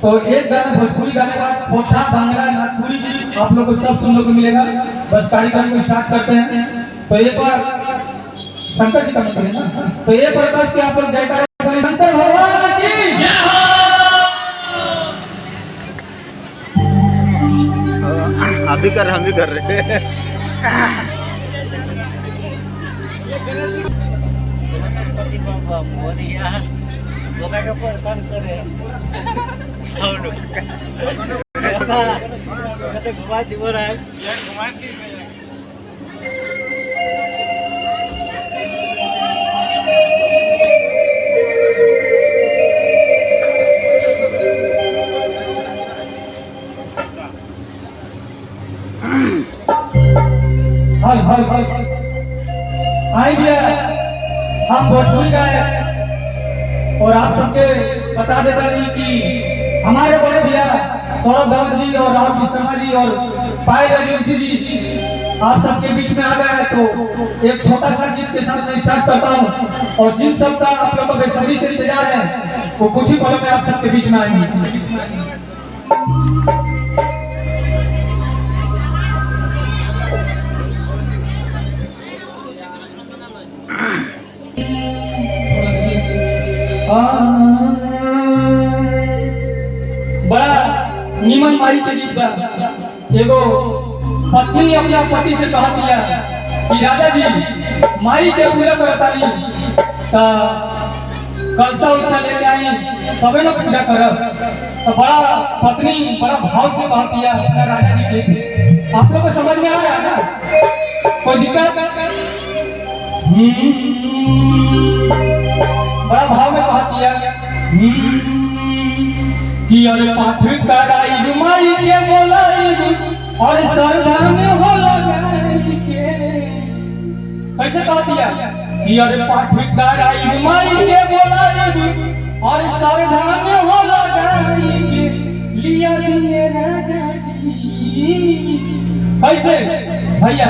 तो एक गाना भोजपुरी गाने का कोठा बांग्ला नागपुरी आप लोग को सब सुनने को मिलेगा। बस कार्यक्रम को स्टार्ट करते हैं। तो एक बार शंकर जी का मंदिर है ना, तो एक बार बस के आप लोग जयकार शंकर भगवान की जय हो। हम भी कर रहे हैं। वो का परेशान करे घुमा दिवो रहा है घुमा के हाय हाय हाय आइडिया हम भोजपुरी गाए और आप सबके बता देता नहीं कि हमारे बड़े भैया सौरभ धवन जी और राहुल विश्वकर्मा जी और पायल एजेंसी जी आप सबके बीच में आ गए। तो एक छोटा सा गीत के साथ मैं स्टार्ट करता हूँ और जिन सब का आप लोगों को बेसब्री से इंतजार है वो कुछ ही पलों में आप सबके बीच में आएंगे। बड़ा निमन माई के गीत बा। एगो पत्नी अपना पति से कहा दिया कि राजा जी माई के पूजा करतानी तो कलसा उलसा लेके आई तबे ना पूजा करब। तो बड़ा पत्नी बड़ा भाव से कहा दिया अपना राजा जी के। आप लोग को समझ में आ रहा है ना, कोई दिक्कत? बड़ा भाव में कहा दिया कि अरे पाठ कराई माई के बोलाई और सरधा में हो लगाई के। कैसे कहा दिया कि अरे पाठ कराई माई के बोलाई और सरधा में हो लगाई के लिया दिए राजा जी। कैसे भैया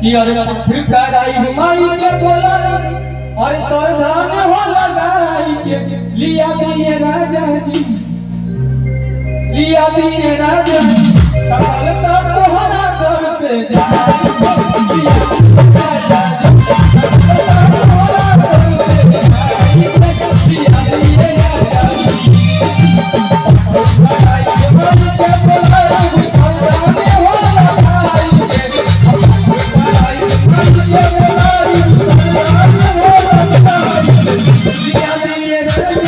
कि अरे पाठ कराई माई के बोलाई और सरधान हो लगाई के लिया दिए राजा जी, लिया दिए राजा जी कल सब तोहरा घर से जाई लिया राजा जी तोहरा घर से जाई लिया दिए राजा जी। सरधान हो लगाई के लिया दिए राजा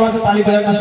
जोर से ताली बजा के